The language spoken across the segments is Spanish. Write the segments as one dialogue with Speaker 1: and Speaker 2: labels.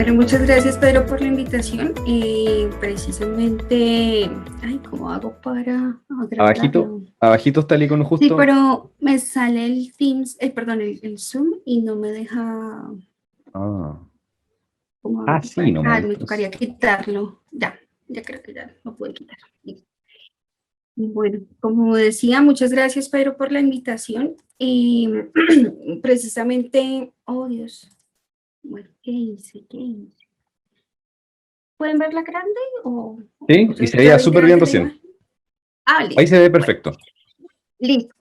Speaker 1: Bueno, muchas gracias Pedro por la invitación. Precisamente, ay, ¿cómo hago para
Speaker 2: Abajito,
Speaker 1: agrandarlo?
Speaker 2: abajito está el icono
Speaker 1: Sí,
Speaker 2: justo.
Speaker 1: pero me sale el Teams, perdón, el Zoom y no me deja,
Speaker 2: Ah,
Speaker 1: ¿cómo
Speaker 2: ah,
Speaker 1: hago
Speaker 2: sí,
Speaker 1: para? Ah,
Speaker 2: nomás.
Speaker 1: me
Speaker 2: Entonces,
Speaker 1: tocaría quitarlo. Ya creo que ya lo puedo quitar. Listo. Bueno, como decía, muchas gracias Pedro por la invitación. Y precisamente, oh Dios, bueno, ¿qué hice? ¿Qué hice? ¿Pueden verla grande o
Speaker 2: sí, y
Speaker 1: ya,
Speaker 2: se
Speaker 1: ya
Speaker 2: veía
Speaker 1: ven
Speaker 2: súper bien
Speaker 1: grande la
Speaker 2: recién.
Speaker 1: imagen? Ah,
Speaker 2: Ahí
Speaker 1: listo.
Speaker 2: se ve
Speaker 1: Bueno,
Speaker 2: perfecto.
Speaker 1: listo.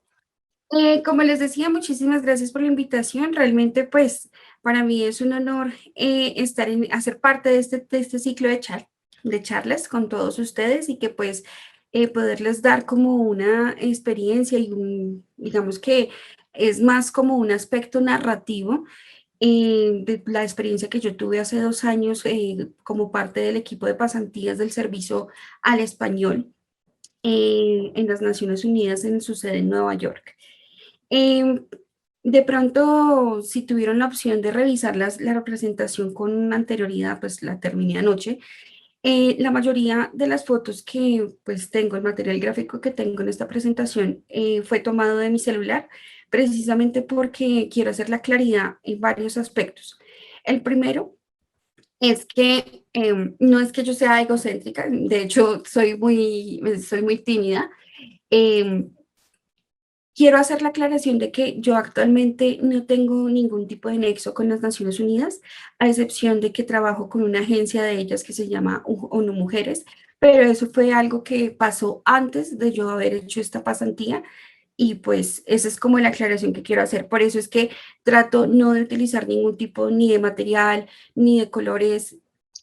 Speaker 1: Como les decía, muchísimas gracias por la invitación. Realmente, pues, para mí es un honor hacer parte de este ciclo de charlas con todos ustedes y que, pues, poderles dar como una experiencia y digamos que es más como un aspecto narrativo de la experiencia que yo tuve hace 2 años como parte del equipo de pasantías del servicio al español en las Naciones Unidas en su sede en Nueva York. Eh, de pronto, si tuvieron la opción de revisar la representación con anterioridad, pues la terminé anoche. La mayoría de las fotos que pues tengo, el material gráfico que tengo en esta presentación fue tomado de mi celular, precisamente porque quiero hacer la claridad en varios aspectos. El primero es que no es que yo sea egocéntrica, de hecho soy muy tímida. em, Quiero hacer la aclaración de que yo actualmente no tengo ningún tipo de nexo con las Naciones Unidas, a excepción de que trabajo con una agencia de ellas que se llama ONU Mujeres, pero eso fue algo que pasó antes de yo haber hecho esta pasantía y pues esa es como la aclaración que quiero hacer. Por eso es que trato no de utilizar ningún tipo ni de material ni de colores.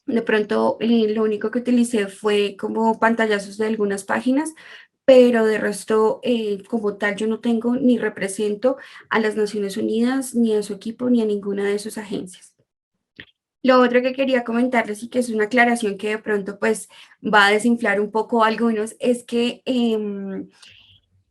Speaker 1: De pronto, lo único que utilicé fue como pantallazos de algunas páginas, pero de resto, como tal, yo no tengo ni represento a las Naciones Unidas, ni a su equipo, ni a ninguna de sus agencias. Lo otro que quería comentarles y que es una aclaración que de pronto pues va a desinflar un poco a algunos es que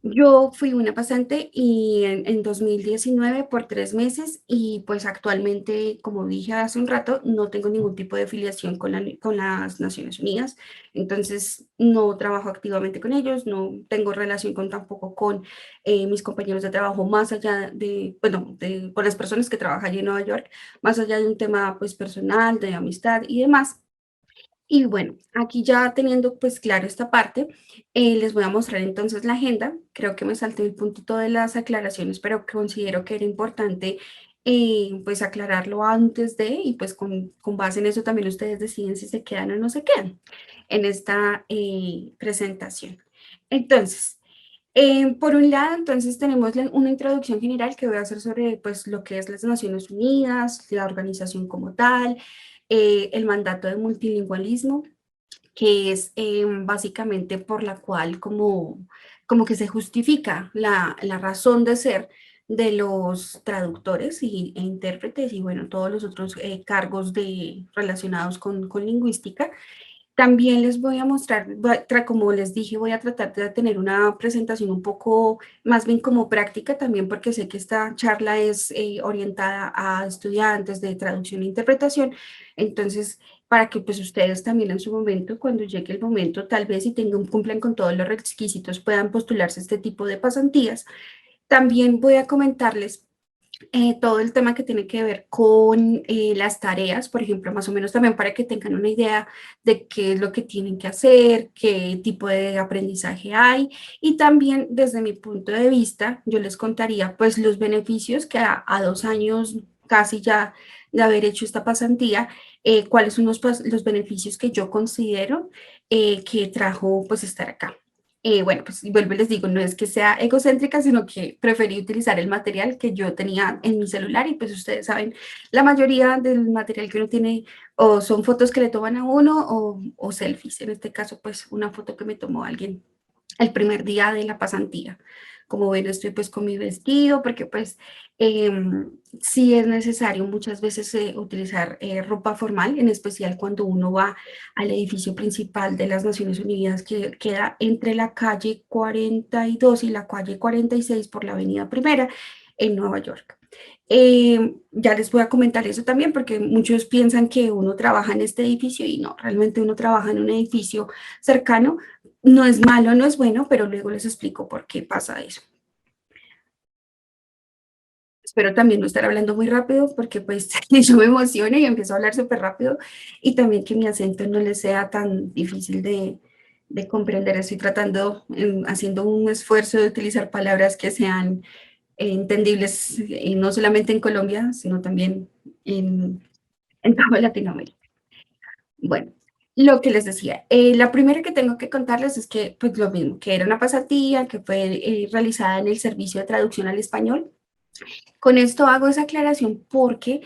Speaker 1: yo fui una pasante y en 2019 por 3 meses y pues actualmente, como dije hace un rato, no tengo ningún tipo de afiliación con las Naciones Unidas. Entonces no trabajo activamente con ellos, no tengo relación tampoco con mis compañeros de trabajo más allá de, bueno, con las personas que trabajan allí en Nueva York, más allá de un tema pues personal, de amistad y demás. Y bueno, aquí ya teniendo pues claro esta parte, les voy a mostrar entonces la agenda. Creo que me salté el puntito de las aclaraciones, pero considero que era importante pues aclararlo antes de, y pues con base en eso también ustedes deciden si se quedan o no se quedan en esta presentación. Entonces, por un lado, entonces tenemos una introducción general que voy a hacer sobre pues lo que es las Naciones Unidas, la organización como tal, el mandato de multilingüismo, que es básicamente por la cual como que se justifica la razón de ser de los traductores e intérpretes y bueno, todos los otros cargos relacionados con lingüística. También les voy a mostrar, como les dije, voy a tratar de tener una presentación un poco más bien como práctica también porque sé que esta charla es orientada a estudiantes de traducción e interpretación. Entonces, para que pues ustedes también en su momento, cuando llegue el momento, tal vez si cumplen con todos los requisitos, puedan postularse a este tipo de pasantías. También voy a comentarles todo el tema que tiene que ver con las tareas, por ejemplo, más o menos también para que tengan una idea de qué es lo que tienen que hacer, qué tipo de aprendizaje hay y también desde mi punto de vista yo les contaría pues los beneficios que a 2 años casi ya de haber hecho esta pasantía, cuáles son los beneficios que yo considero que trajo pues estar acá. Bueno, pues vuelvo y les digo, no es que sea egocéntrica, sino que preferí utilizar el material que yo tenía en mi celular y pues ustedes saben, la mayoría del material que uno tiene o son fotos que le toman a uno o selfies. En este caso, pues una foto que me tomó alguien el primer día de la pasantía. Como ven, estoy pues con mi vestido porque pues eh, sí es necesario muchas veces utilizar ropa formal, en especial cuando uno va al edificio principal de las Naciones Unidas que queda entre la calle 42 y la calle 46 por la avenida Primera. en Nueva York. Ya les voy a comentar eso también porque muchos piensan que uno trabaja en este edificio y no, realmente uno trabaja en un edificio cercano. No es malo, no es bueno, pero luego les explico por qué pasa eso. Espero también no estar hablando muy rápido porque pues yo me emociono y empiezo a hablar súper rápido y también que mi acento no les sea tan difícil de comprender. Estoy tratando, haciendo un esfuerzo de utilizar palabras que sean entendibles no solamente en Colombia, sino también en toda Latinoamérica. Bueno, lo que les decía, la primera que tengo que contarles es que, pues lo mismo, que era una pasantía que fue realizada en el servicio de traducción al español. Con esto hago esa aclaración porque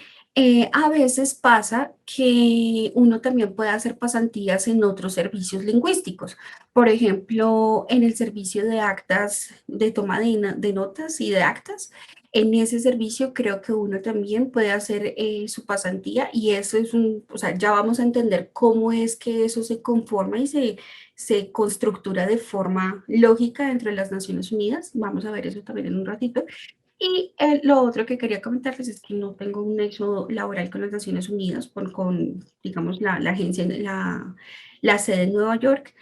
Speaker 1: a veces pasa que uno también puede hacer pasantías en otros servicios lingüísticos. Por ejemplo, en el servicio de actas, de toma de notas y de actas. En ese servicio creo que uno también puede hacer su pasantía y eso es o sea, ya vamos a entender cómo es que eso se conforma y se constructura de forma lógica dentro de las Naciones Unidas. Vamos a ver eso también en un ratito. Y lo otro que quería comentarles es que no tengo un nexo laboral con las Naciones Unidas, digamos, la agencia, la sede en Nueva York,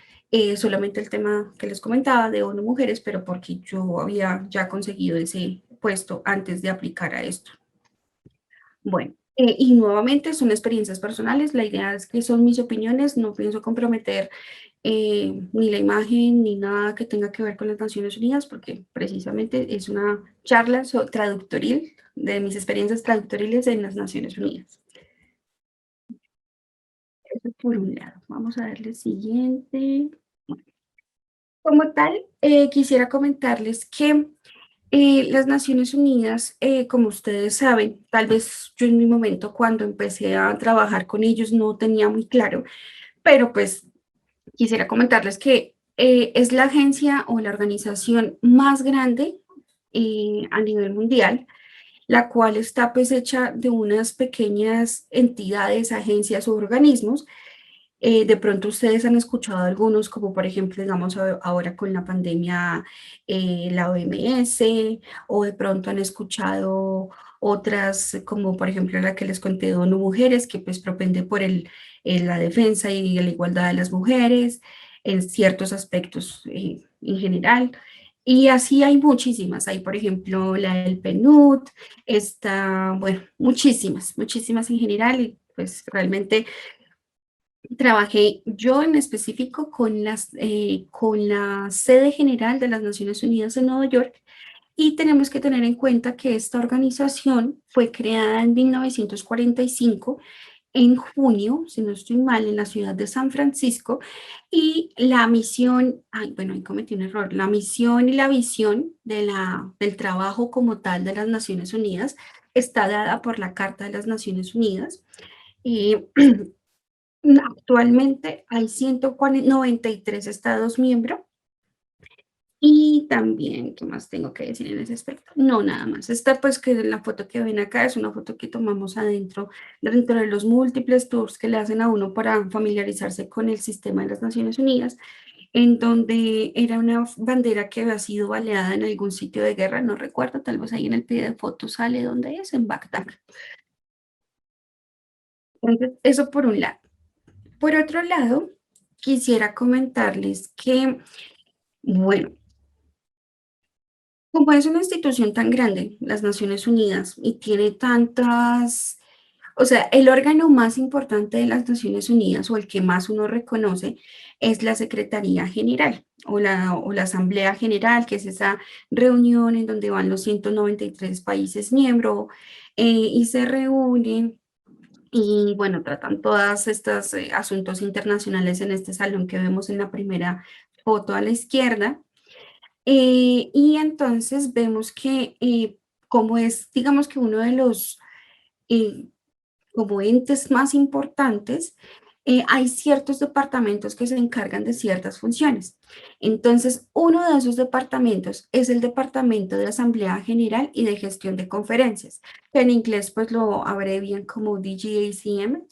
Speaker 1: solamente el tema que les comentaba de ONU Mujeres, pero porque yo había ya conseguido ese puesto antes de aplicar a esto. Bueno, y nuevamente son experiencias personales, la idea es que son mis opiniones, no pienso comprometer ni la imagen ni nada que tenga que ver con las Naciones Unidas, porque precisamente es una charla traductoril de mis experiencias traductoriles en las Naciones Unidas. Eso por un lado. Vamos a darle siguiente. Como tal, quisiera comentarles que las Naciones Unidas, como ustedes saben, tal vez yo en mi momento cuando empecé a trabajar con ellos no tenía muy claro, pero pues quisiera comentarles que es la agencia o la organización más grande a nivel mundial, la cual está pues hecha de unas pequeñas entidades, agencias o organismos. De pronto ustedes han escuchado algunos, como por ejemplo, digamos, ahora con la pandemia, la OMS, o de pronto han escuchado otras, como por ejemplo la que les conté de ONU Mujeres, que pues propende por la defensa y la igualdad de las mujeres en ciertos aspectos en general. Y así hay muchísimas. Hay, por ejemplo, la del PNUD, está, bueno, muchísimas, muchísimas en general. Y pues realmente trabajé yo en específico con la sede general de las Naciones Unidas en Nueva York y tenemos que tener en cuenta que esta organización fue creada en 1945 en junio, si no estoy mal, en la ciudad de San Francisco y la misión, ay, bueno, ahí cometí un error, la misión y la visión del trabajo como tal de las Naciones Unidas está dada por la Carta de las Naciones Unidas. Y actualmente hay 193 estados miembros y también, ¿qué más tengo que decir en ese aspecto? No, nada más. Esta pues que la foto que ven acá es una foto que tomamos dentro de los múltiples tours que le hacen a uno para familiarizarse con el sistema de las Naciones Unidas, en donde era una bandera que había sido baleada en algún sitio de guerra, no recuerdo, tal vez ahí en el pie de foto sale donde es, en Bagdad. Entonces, eso por un lado. Por otro lado, quisiera comentarles que, bueno, como es una institución tan grande, las Naciones Unidas, y tiene tantas, o sea, el órgano más importante de las Naciones Unidas o el que más uno reconoce es la Secretaría General o la Asamblea General, que es esa reunión en donde van los 193 países miembros y se reúnen y bueno, tratan todas estos asuntos internacionales en este salón que vemos en la primera foto a la izquierda. Y entonces vemos que como es, digamos que uno de los eh, como entes más importantes, hay ciertos departamentos que se encargan de ciertas funciones. Entonces, uno de esos departamentos es el Departamento de Asamblea General y de Gestión de Conferencias, que en inglés pues lo abrevian como DGACM.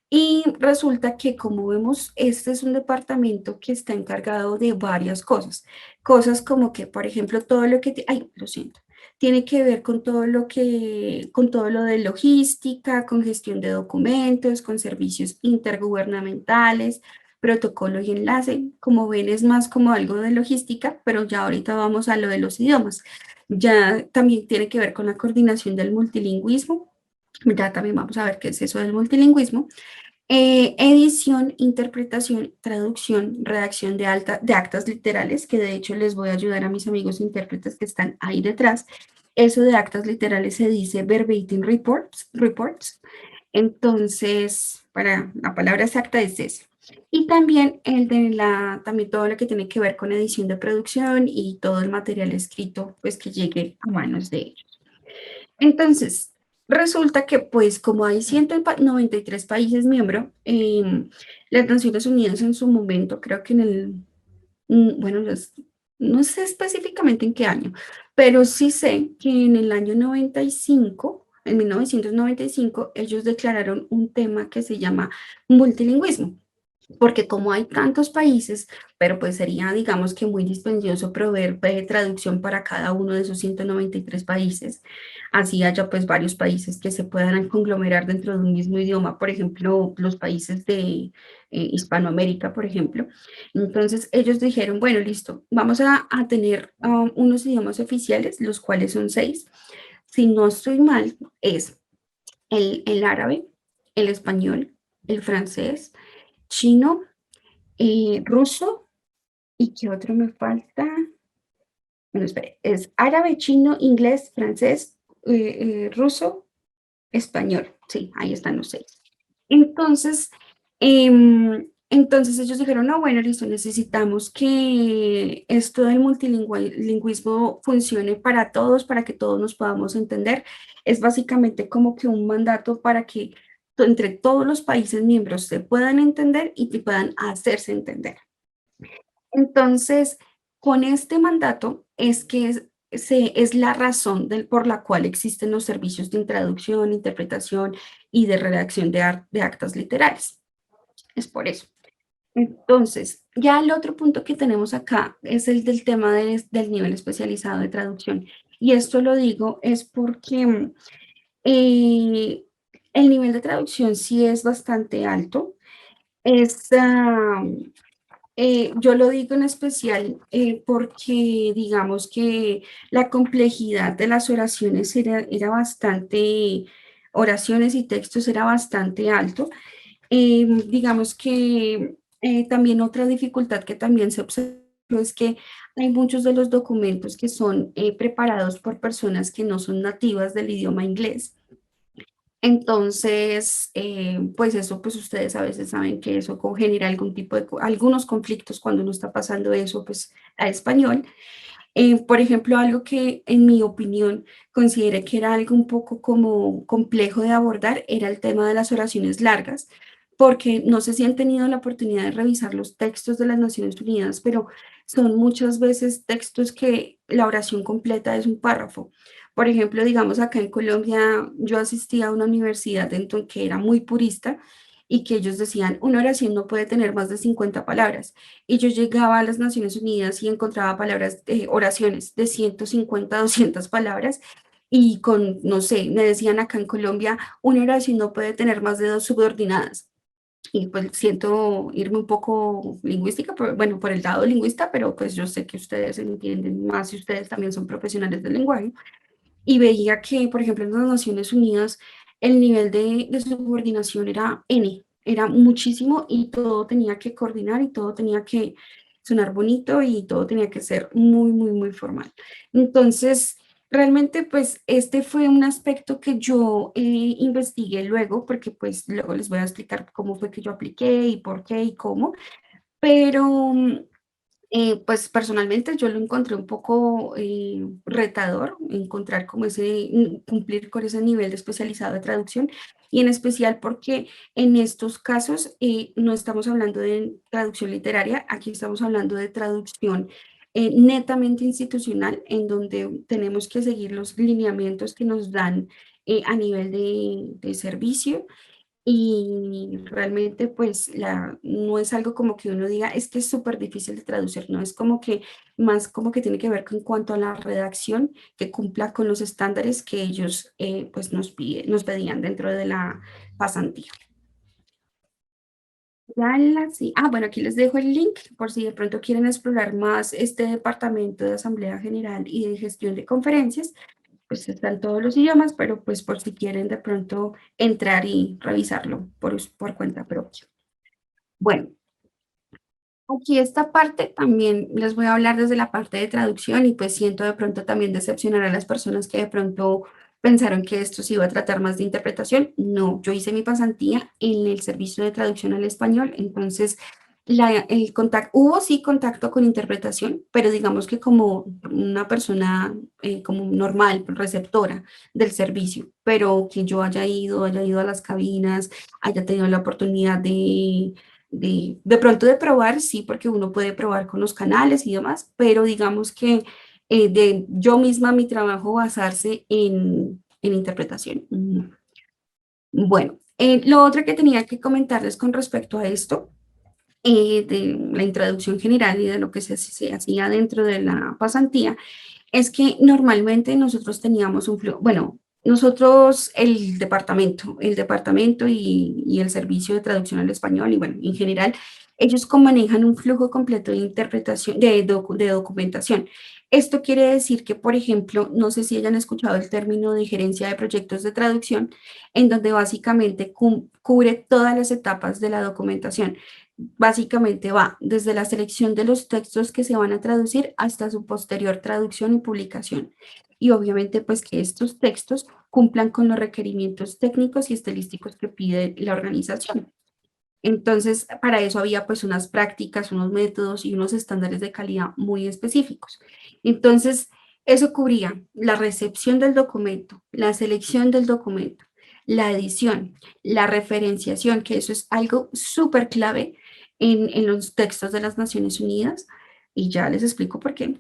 Speaker 1: Y resulta que, como vemos, este es un departamento que está encargado de varias cosas. Cosas como que, por ejemplo, todo lo que... Ay, lo siento. tiene que ver con con todo lo de logística, con gestión de documentos, con servicios intergubernamentales, protocolo y enlace. Como ven, es más como algo de logística, pero ya ahorita vamos a lo de los idiomas. Ya también tiene que ver con la coordinación del multilingüismo. Ya también vamos a ver qué es eso del multilingüismo. Edición, interpretación, traducción, redacción de actas literales, que de hecho les voy a ayudar a mis amigos intérpretes que están ahí detrás. Eso de actas literales se dice verbatim reports. Entonces, para la palabra exacta es eso. Y también también todo lo que tiene que ver con edición de producción y todo el material escrito, pues que llegue a manos de ellos. Entonces, resulta que pues como hay 193 países miembros, las Naciones Unidas en su momento, creo que bueno, no sé específicamente en qué año, pero sí sé que en el año 95, en 1995, ellos declararon un tema que se llama multilingüismo porque como hay tantos países, pero pues sería, digamos que muy dispendioso proveer traducción para cada uno de esos 193 países, así haya pues varios países que se puedan conglomerar dentro de un mismo idioma, por ejemplo, los países de Hispanoamérica, por ejemplo. Entonces ellos dijeron, bueno, listo, vamos a tener unos idiomas oficiales, los cuales son 6. Si no estoy mal, es el árabe, el español, el francés, chino, ruso, ¿y qué otro me falta? Bueno, espere, es árabe, chino, inglés, francés, ruso, español. Sí, ahí están los 6. Entonces, entonces ellos dijeron, no, bueno, listo, necesitamos que esto del multilingüismo funcione para todos, para que todos nos podamos entender. Es básicamente como que un mandato para que entre todos los países miembros se puedan entender y que puedan hacerse entender. Entonces, con este mandato es que es la razón por la cual existen los servicios de traducción, interpretación y de redacción de actas literales. Es por eso. Entonces, ya el otro punto que tenemos acá es el del tema del nivel especializado de traducción. Y esto lo digo es porque eh, el nivel de traducción sí es bastante alto. Es, yo lo digo en especial porque digamos que la complejidad de las oraciones era bastante, oraciones y textos era bastante alto. Digamos que también otra dificultad que también se observó es que hay muchos de los documentos que son preparados por personas que no son nativas del idioma inglés. Entonces, pues eso, pues ustedes a veces saben que eso genera algún tipo de, algunos conflictos cuando uno está pasando eso, pues a español. Por ejemplo, algo que en mi opinión consideré que era algo un poco como complejo de abordar era el tema de las oraciones largas, porque no sé si han tenido la oportunidad de revisar los textos de las Naciones Unidas, pero son muchas veces textos que la oración completa es un párrafo. Por ejemplo, digamos acá en Colombia, yo asistí a una universidad que era muy purista y que ellos decían, una oración no puede tener más de 50 palabras. Y yo llegaba a las Naciones Unidas y encontraba palabras, oraciones de 150, 200 palabras. Y con, no sé, me decían acá en Colombia, una oración no puede tener más de dos subordinadas. Y pues siento irme un poco lingüística, bueno, por el lado lingüista, pero pues yo sé que ustedes entienden más y ustedes también son profesionales del lenguaje. Y veía que, por ejemplo, en las Naciones Unidas el nivel de subordinación era N, era muchísimo y todo tenía que coordinar y todo tenía que sonar bonito y todo tenía que ser muy, muy, muy formal. Entonces, realmente, pues, este fue un aspecto que yo investigué luego, porque pues luego les voy a explicar cómo fue que yo apliqué y por qué y cómo, pero pues personalmente yo lo encontré un poco retador, encontrar como cumplir con ese nivel de especializado de traducción y en especial porque en estos casos no estamos hablando de traducción literaria, aquí estamos hablando de traducción netamente institucional en donde tenemos que seguir los lineamientos que nos dan a nivel de servicio Y realmente pues no es algo como que uno diga, es que es súper difícil de traducir, no, es como que más como que tiene que ver con cuanto a la redacción, que cumpla con los estándares que ellos pues nos pedían dentro de la pasantía. Bueno, aquí les dejo el link por si de pronto quieren explorar más este departamento de Asamblea General y de Gestión de Conferencias, pues están todos los idiomas, pero pues por si quieren de pronto entrar y revisarlo por cuenta propia. Bueno, aquí esta parte también les voy a hablar desde la parte de traducción y pues siento de pronto también decepcionar a las personas que de pronto pensaron que esto se iba a tratar más de interpretación. No, yo hice mi pasantía en el servicio de traducción al español, entonces el contacto, hubo sí contacto con interpretación, pero digamos que como una persona como normal, receptora del servicio, pero que yo haya ido a las cabinas, haya tenido la oportunidad de pronto de probar, sí, porque uno puede probar con los canales y demás, pero digamos que de yo misma mi trabajo basarse en interpretación. Bueno, lo otro que tenía que comentarles con respecto a esto, de la introducción general y de lo que se hacía dentro de la pasantía, es que normalmente nosotros teníamos un flujo, bueno, nosotros el departamento y el servicio de traducción al español y bueno, en general, ellos manejan un flujo completo de interpretación, de documentación. Esto quiere decir que, por ejemplo, no sé si hayan escuchado el término de gerencia de proyectos de traducción, en donde básicamente cubre todas las etapas de la documentación. Básicamente va desde la selección de los textos que se van a traducir hasta su posterior traducción y publicación. Y obviamente pues que estos textos cumplan con los requerimientos técnicos y estilísticos que pide la organización. Entonces, para eso había pues unas prácticas, unos métodos y unos estándares de calidad muy específicos. Entonces, eso cubría la recepción del documento, la selección del documento, la edición, la referenciación, que eso es algo súper clave en los textos de las Naciones Unidas, y ya les explico por qué.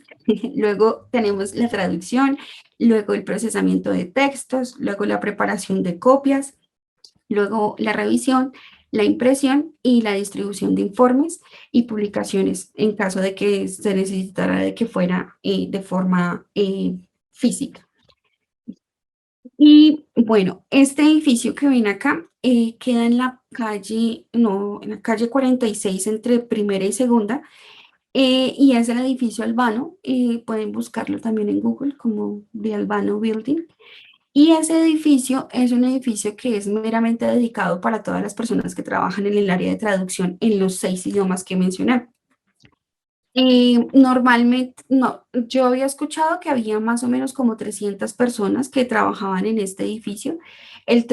Speaker 1: Luego tenemos la traducción, luego el procesamiento de textos, luego la preparación de copias, luego la revisión, la impresión y la distribución de informes y publicaciones en caso de que se necesitara de que fuera de forma física. Y bueno, este edificio que ven acá queda en la calle, no, en la calle 46 entre primera y segunda, y es el edificio Albano, pueden buscarlo también en Google como The Albano Building. Y ese edificio es un edificio que es meramente dedicado para todas las personas que trabajan en el área de traducción en los 6 idiomas que mencioné. Normalmente, no, yo había escuchado que había más o menos como 300 personas que trabajaban en este edificio. El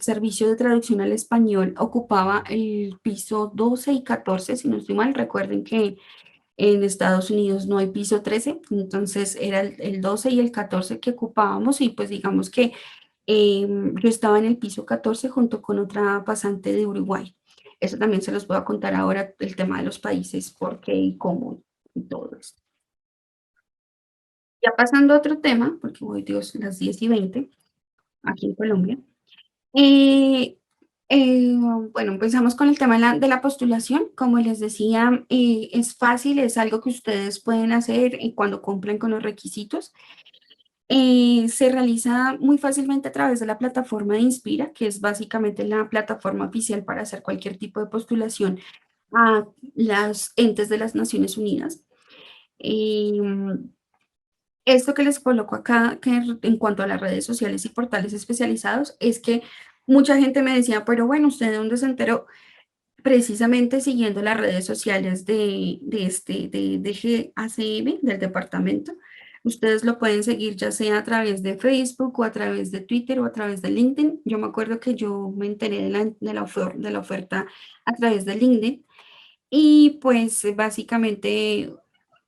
Speaker 1: servicio de traducción al español ocupaba el piso 12 y 14, si no estoy mal. Recuerden que en Estados Unidos no hay piso 13, entonces era el 12 y el 14 que ocupábamos y pues digamos que yo estaba en el piso 14 junto con otra pasante de Uruguay. Eso también se los voy a contar ahora, el tema de los países, por qué y cómo y todo esto. Ya pasando a otro tema, porque hoy Dios, las 10:20 aquí en Colombia. Eh, eh, bueno, empezamos con el tema de la postulación. Como les decía, es fácil, es algo que ustedes pueden hacer cuando cumplen con los requisitos. Se realiza muy fácilmente a través de la plataforma de Inspira, que es básicamente la plataforma oficial para hacer cualquier tipo de postulación a las entes de las Naciones Unidas. Esto que les coloco acá, que en cuanto a las redes sociales y portales especializados, es que mucha gente me decía, pero bueno, ¿usted de dónde se enteró? Precisamente siguiendo las redes sociales de GACM, del departamento. Ustedes lo pueden seguir ya sea a través de Facebook o a través de Twitter o a través de LinkedIn. Yo me acuerdo que yo me enteré de la oferta a través de LinkedIn y pues básicamente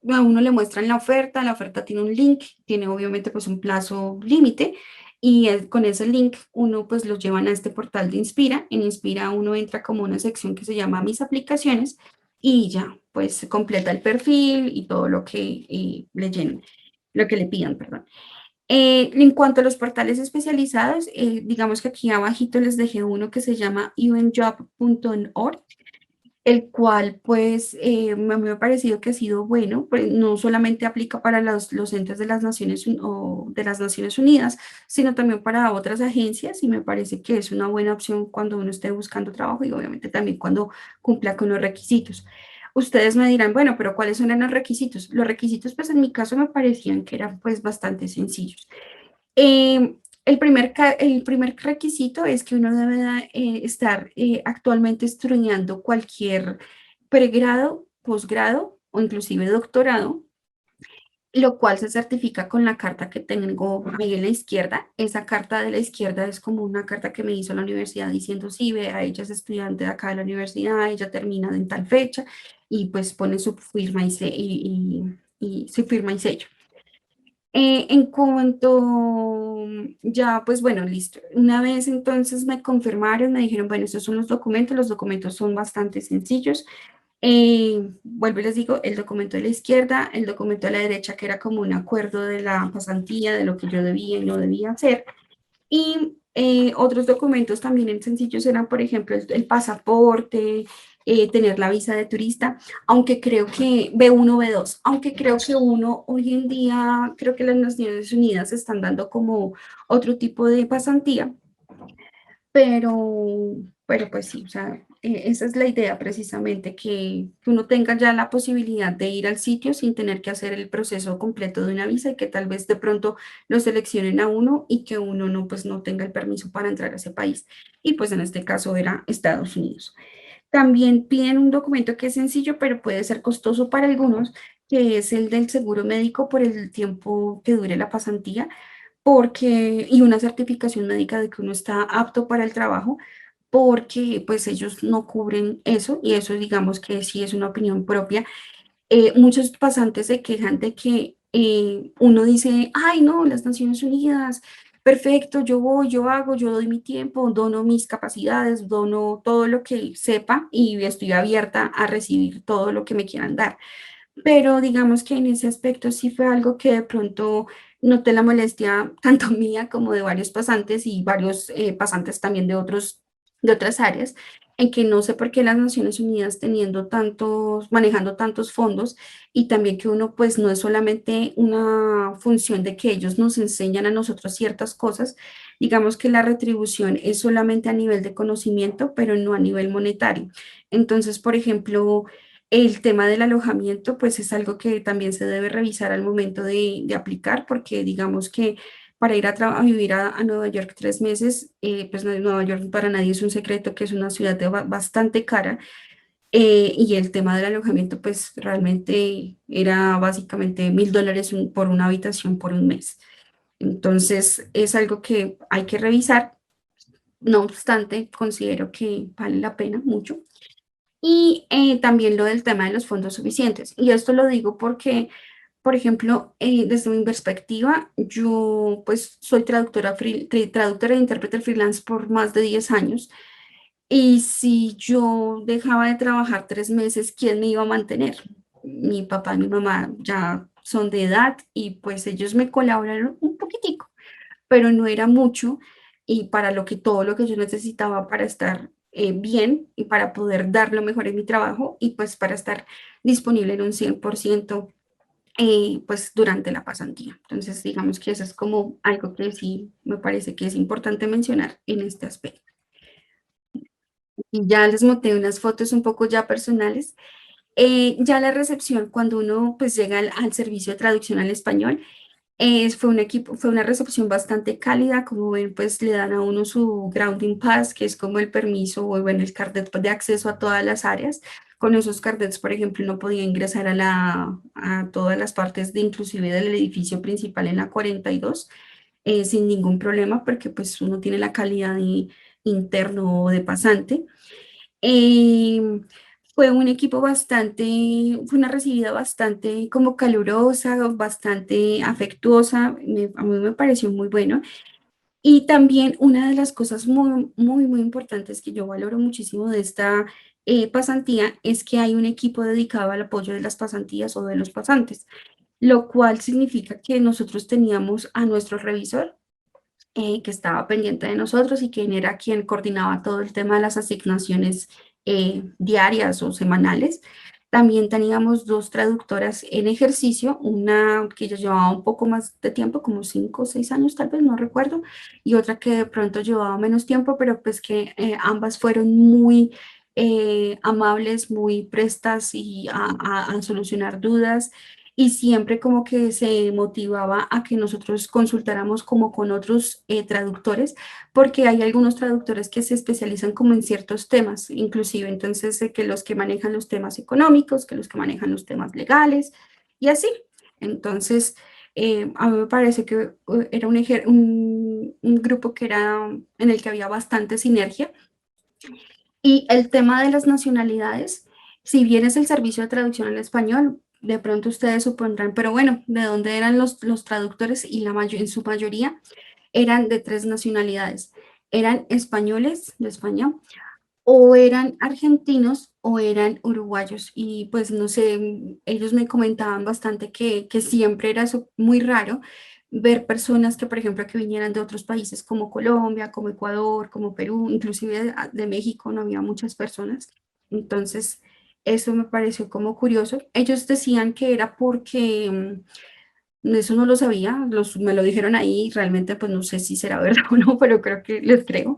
Speaker 1: a uno le muestran la oferta tiene un link, tiene obviamente pues un plazo límite y con ese link uno pues los llevan a este portal de Inspira. En Inspira uno entra como una sección que se llama Mis aplicaciones y ya pues completa el perfil y todo lo que le llenen, lo que le pidan, perdón. En cuanto a los portales especializados, digamos que aquí abajito les dejé uno que se llama evenjob.org, el cual pues a mí me ha parecido que ha sido bueno, pues, no solamente aplica para los entes de las de las Naciones Unidas, sino también para otras agencias y me parece que es una buena opción cuando uno esté buscando trabajo y obviamente también cuando cumpla con los requisitos. Ustedes me dirán, bueno, pero ¿cuáles son los requisitos? Los requisitos, pues en mi caso me parecían que eran pues bastante sencillos. El primer requisito es que uno debe estar actualmente estudiando cualquier pregrado, posgrado o inclusive doctorado, lo cual se certifica con la carta que tengo ahí en la izquierda. Esa carta de la izquierda es como una carta que me hizo la universidad diciendo, sí, vea, ella es estudiante de acá de la universidad, ella termina en tal fecha y pues pone su firma y su firma y sello. En cuanto ya, pues bueno, listo. Una vez entonces me confirmaron, me dijeron, bueno, estos son los documentos son bastante sencillos. Vuelvo y les digo, el documento de la izquierda, el documento de la derecha, que era como un acuerdo de la pasantía, de lo que yo debía y no debía hacer. Y otros documentos también sencillos eran, por ejemplo, el pasaporte, tener la visa de turista, aunque creo que B1, B2, aunque creo que uno hoy en día, creo que las Naciones Unidas están dando como otro tipo de pasantía, pero, pero pues sí, o sea, esa es la idea precisamente, que uno tenga ya la posibilidad de ir al sitio sin tener que hacer el proceso completo de una visa y que tal vez de pronto lo seleccionen a uno y que uno no, pues no tenga el permiso para entrar a ese país. Y pues en este caso era Estados Unidos. También piden un documento que es sencillo, pero puede ser costoso para algunos, que es el del seguro médico por el tiempo que dure la pasantía y una certificación médica de que uno está apto para el trabajo, porque pues ellos no cubren eso y eso digamos que sí es una opinión propia. Muchos pasantes se quejan de que uno dice, ay no, las Naciones Unidas, perfecto, yo voy, yo hago, yo doy mi tiempo, dono mis capacidades, dono todo lo que sepa y estoy abierta a recibir todo lo que me quieran dar, pero digamos que en ese aspecto sí fue algo que de pronto noté la molestia tanto mía como de varios pasantes y varios pasantes también de otras áreas, en que no sé por qué las Naciones Unidas teniendo tantos, manejando tantos fondos y también que uno pues no es solamente una función de que ellos nos enseñan a nosotros ciertas cosas, digamos que la retribución es solamente a nivel de conocimiento, pero no a nivel monetario. Entonces, por ejemplo, el tema del alojamiento, pues es algo que también se debe revisar al momento de aplicar, porque digamos que para ir a vivir a Nueva York 3 meses, pues Nueva York para nadie es un secreto que es una ciudad bastante cara, y el tema del alojamiento, pues realmente era básicamente $1.000 por una habitación por un mes. Entonces es algo que hay que revisar. No obstante, considero que vale la pena mucho. Y también lo del tema de los fondos suficientes. Y esto lo digo porque, por ejemplo, desde mi perspectiva, yo pues soy traductora e intérprete freelance por más de 10 años. Y si yo dejaba de trabajar 3 meses, ¿quién me iba a mantener? Mi papá y mi mamá ya son de edad y pues ellos me colaboraron un poquitico, pero no era mucho y para todo lo que yo necesitaba para estar bien y para poder dar lo mejor en mi trabajo y pues para estar disponible en un 100% pues durante la pasantía. Entonces digamos que eso es como algo que sí me parece que es importante mencionar en este aspecto. Y ya les monté unas fotos un poco ya personales. Ya la recepción, cuando uno pues llega al servicio de traducción al español, fue una recepción bastante cálida, como ven, pues le dan a uno su grounding pass, que es como el permiso o bueno, el carnet de acceso a todas las áreas. Con esos carnets, por ejemplo, uno podía ingresar a todas las partes de inclusive del edificio principal en la 42, sin ningún problema, porque pues uno tiene la calidad de interno o de pasante. Eh, Fue un equipo fue una recibida bastante como calurosa, bastante afectuosa, a mí me pareció muy bueno. Y también una de las cosas muy, muy, muy importantes que yo valoro muchísimo de esta pasantía es que hay un equipo dedicado al apoyo de las pasantías o de los pasantes. lo cual significa que nosotros teníamos a nuestro revisor que estaba pendiente de nosotros y quien era quien coordinaba todo el tema de las asignaciones diarias o semanales. También teníamos dos traductoras en ejercicio, una que ya llevaba un poco más de tiempo, como 5 o 6 años tal vez, no recuerdo, y otra que de pronto llevaba menos tiempo, pero pues que ambas fueron muy amables, muy prestas y a solucionar dudas y siempre como que se motivaba a que nosotros consultáramos como con otros traductores, porque hay algunos traductores que se especializan como en ciertos temas, inclusive entonces que los que manejan los temas económicos, que los que manejan los temas legales y así. Entonces, a mí me parece que era un grupo que era en el que había bastante sinergia y el tema de las nacionalidades, si bien es el servicio de traducción al español, de pronto ustedes supondrán, pero bueno, ¿de dónde eran los traductores? Y en su mayoría eran de tres nacionalidades. Eran españoles de España, o eran argentinos, o eran uruguayos. Y pues no sé, ellos me comentaban bastante que siempre era eso muy raro ver personas que, por ejemplo, que vinieran de otros países como Colombia, como Ecuador, como Perú, inclusive de México no había muchas personas. Entonces, eso me pareció como curioso. Ellos decían que era porque, eso no lo sabía, me lo dijeron ahí, realmente pues no sé si será verdad o no, pero creo que les creo.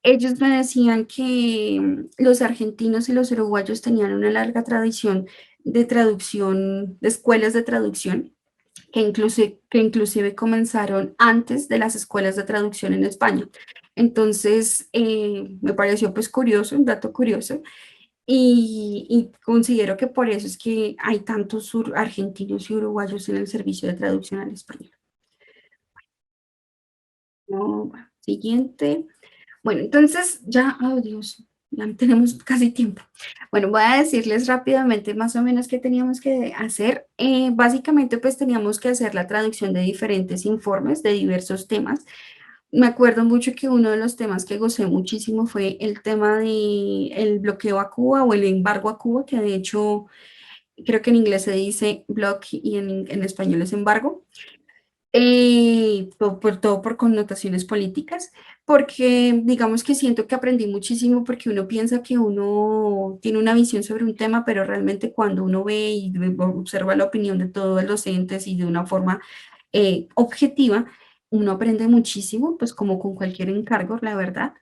Speaker 1: Ellos me decían que los argentinos y los uruguayos tenían una larga tradición de traducción, de escuelas de traducción, que inclusive comenzaron antes de las escuelas de traducción en España. Entonces, me pareció pues curioso, un dato curioso, y considero que por eso es que hay tantos argentinos y uruguayos en el servicio de traducción al español. No, bueno, siguiente. Bueno, entonces ya, oh Dios, ya tenemos casi tiempo. Bueno, voy a decirles rápidamente más o menos qué teníamos que hacer. Básicamente, pues teníamos que hacer la traducción de diferentes informes de diversos temas. Me acuerdo mucho que uno de los temas que gocé muchísimo fue el tema de el bloqueo a Cuba o el embargo a Cuba, que de hecho creo que en inglés se dice block y en español es embargo todo por connotaciones políticas, porque digamos que siento que aprendí muchísimo porque uno piensa que uno tiene una visión sobre un tema, pero realmente cuando uno ve y observa la opinión de todos los entes y de una forma objetiva, uno aprende muchísimo, pues como con cualquier encargo, la verdad.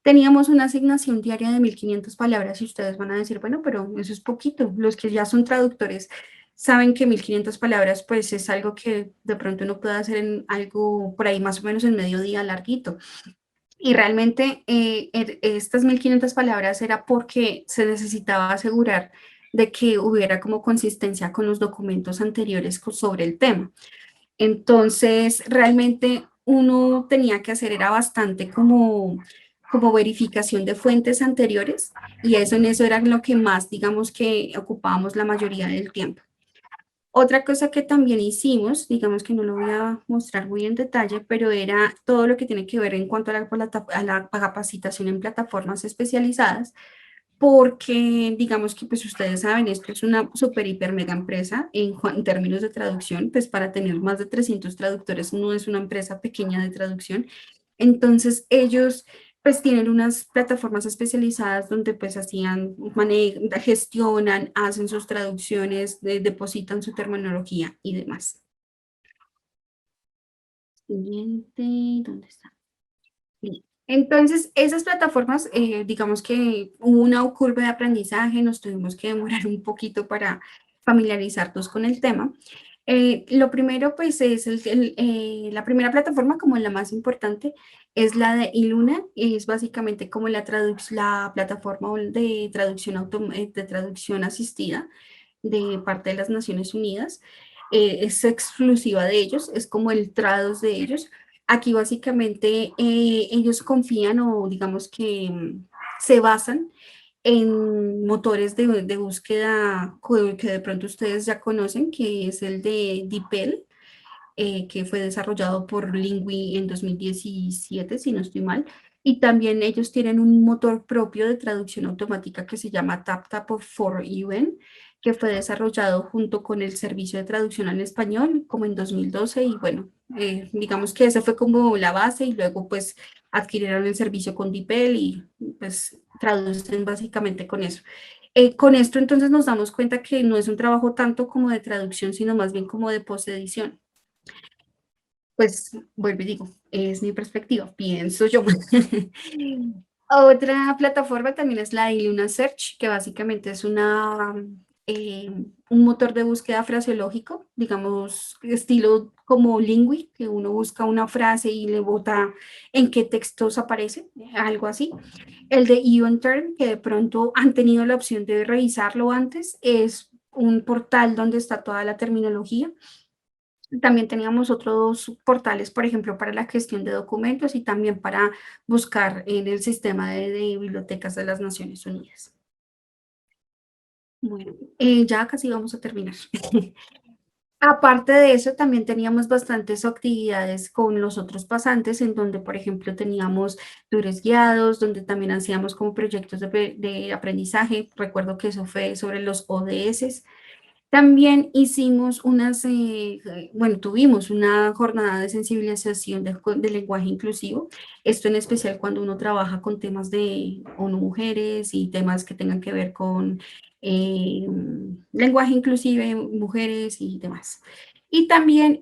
Speaker 1: Teníamos una asignación diaria de 1500 palabras y ustedes van a decir, bueno, pero eso es poquito. Los que ya son traductores saben que 1500 palabras pues es algo que de pronto uno puede hacer en algo por ahí más o menos en medio día larguito. Y realmente estas 1500 palabras era porque se necesitaba asegurar de que hubiera como consistencia con los documentos anteriores sobre el tema. Entonces, realmente uno tenía que hacer, era bastante como verificación de fuentes anteriores y eso en eso era lo que más, digamos que ocupábamos la mayoría del tiempo. Otra cosa que también hicimos, digamos que no lo voy a mostrar muy en detalle, pero era todo lo que tiene que ver en cuanto a la capacitación en plataformas especializadas, porque digamos que pues ustedes saben, esto es una super hiper mega empresa en términos de traducción, pues para tener más de 300 traductores no es una empresa pequeña de traducción. Entonces ellos pues tienen unas plataformas especializadas donde pues gestionan, hacen sus traducciones, depositan su terminología y demás. Siguiente, ¿dónde está? Bien. Entonces, esas plataformas, digamos que hubo una curva de aprendizaje, nos tuvimos que demorar un poquito para familiarizarnos con el tema. Lo primero, pues, es la primera plataforma, como la más importante, es la de Iluna, es básicamente como la plataforma de traducción asistida de parte de las Naciones Unidas. Es exclusiva de ellos, es como el Trados de ellos. Aquí básicamente ellos confían o digamos que se basan en motores de búsqueda que de pronto ustedes ya conocen, que es el de DeepL, que fue desarrollado por Lingui en 2017, si no estoy mal. Y también ellos tienen un motor propio de traducción automática que se llama TapTap for UN, que fue desarrollado junto con el Servicio de Traducción al Español, como en 2012, y bueno, digamos que esa fue como la base, y luego pues adquirieron el servicio con DeepL y pues traducen básicamente con eso. Con esto entonces nos damos cuenta que no es un trabajo tanto como de traducción, sino más bien como de postedición. Pues vuelvo y digo, es mi perspectiva, pienso yo. Otra plataforma también es la de Luna Search, que básicamente es eh, un motor de búsqueda fraseológico, digamos, estilo como Lingui, que uno busca una frase y le bota en qué textos aparece, algo así. El de eOnTerm, que de pronto han tenido la opción de revisarlo antes, es un portal donde está toda la terminología. También teníamos otros portales, por ejemplo, para la gestión de documentos y también para buscar en el sistema de bibliotecas de las Naciones Unidas. Bueno, ya casi vamos a terminar. Aparte de eso, también teníamos bastantes actividades con los otros pasantes, en donde, por ejemplo, teníamos tours guiados, donde también hacíamos como proyectos de aprendizaje. Recuerdo que eso fue sobre los ODS. También hicimos bueno, tuvimos una jornada de sensibilización de lenguaje inclusivo, esto en especial cuando uno trabaja con temas de ONU Mujeres y temas que tengan que ver con lenguaje inclusive, mujeres y demás. Y también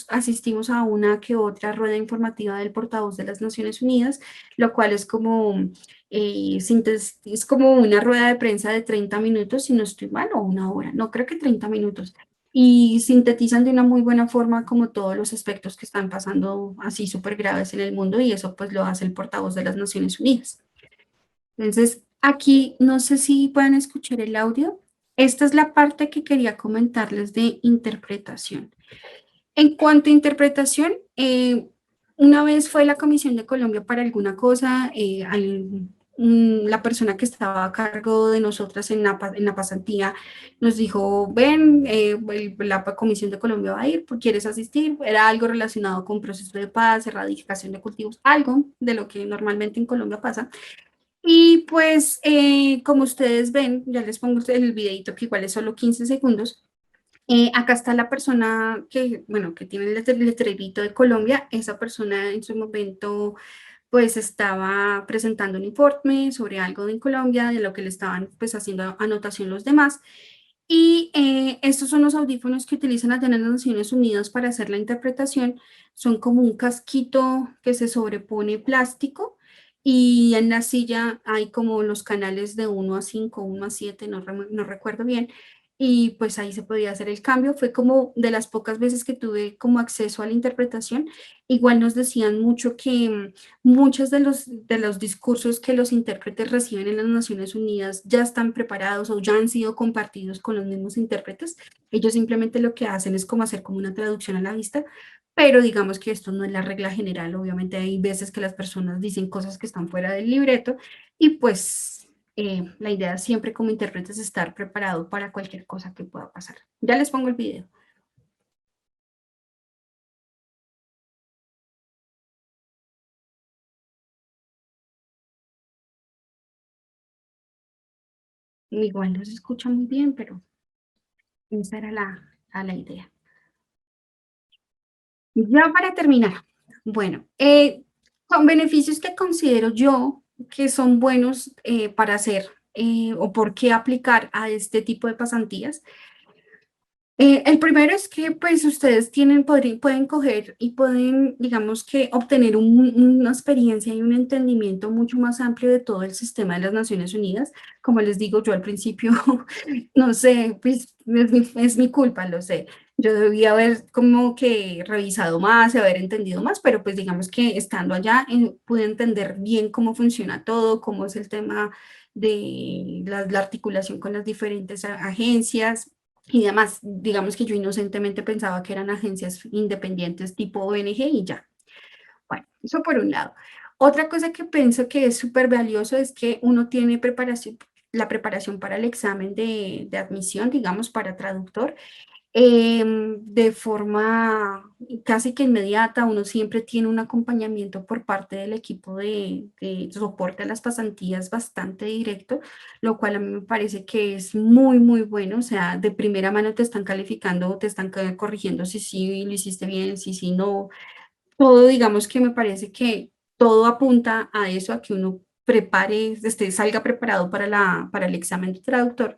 Speaker 1: asistimos a una que otra rueda informativa del portavoz de las Naciones Unidas, lo cual es como es como una rueda de prensa de 30 minutos, si no estoy mal, o una hora, no creo que 30 minutos. Y sintetizan de una muy buena forma como todos los aspectos que están pasando así súper graves en el mundo, y eso pues lo hace el portavoz de las Naciones Unidas. Entonces, aquí no sé si pueden escuchar el audio. Esta es la parte que quería comentarles de interpretación. En cuanto a interpretación, una vez fue la Comisión de Colombia para alguna cosa, la persona que estaba a cargo de nosotras en la pasantía nos dijo, ven, la Comisión de Colombia va a ir, ¿quieres asistir? Era algo relacionado con proceso de paz, erradicación de cultivos, algo de lo que normalmente en Colombia pasa. Y pues, como ustedes ven, ya les pongo el videito que igual es solo 15 segundos. Acá está la persona que, bueno, que tiene el letrerito de Colombia. Esa persona en su momento, pues, estaba presentando un informe sobre algo de Colombia, de lo que le estaban, pues, haciendo anotación los demás. Y estos son los audífonos que utilizan las Naciones Unidas para hacer la interpretación. Son como un casquito que se sobrepone plástico, y en la silla hay como los canales de 1 a 5, 1 a 7, no recuerdo bien, y pues ahí se podía hacer el cambio. Fue como de las pocas veces que tuve como acceso a la interpretación. Igual nos decían mucho que muchos de los discursos que los intérpretes reciben en las Naciones Unidas ya están preparados o ya han sido compartidos con los mismos intérpretes. Ellos simplemente lo que hacen es como hacer como una traducción a la vista, pero digamos que esto no es la regla general. Obviamente hay veces que las personas dicen cosas que están fuera del libreto, y pues la idea siempre como intérprete es estar preparado para cualquier cosa que pueda pasar. Ya les pongo el video. Igual no se escucha muy bien, pero esa era la idea. Ya para terminar, bueno, con beneficios que considero yo que son buenos para hacer o por qué aplicar a este tipo de pasantías. El primero es que pues ustedes pueden coger y pueden, digamos que, obtener una experiencia y un entendimiento mucho más amplio de todo el sistema de las Naciones Unidas. Como les digo, yo al principio, no sé, pues es mi culpa, lo sé. Yo debía haber como que revisado más y haber entendido más, pero pues digamos que estando allá pude entender bien cómo funciona todo, cómo es el tema de la articulación con las diferentes agencias y demás. Digamos que yo inocentemente pensaba que eran agencias independientes tipo ONG y ya. Bueno, eso por un lado. Otra cosa que pienso que es súper valioso es que uno tiene la preparación para el examen de admisión, digamos, para traductor. de forma casi que inmediata. Uno siempre tiene un acompañamiento por parte del equipo de soporte a las pasantías bastante directo, lo cual a mí me parece que es muy, muy bueno. O sea, de primera mano te están calificando, te están corrigiendo si sí lo hiciste bien, si sí no. Todo, digamos que me parece que todo apunta a eso, a que uno prepare, salga preparado para para el examen de traductor.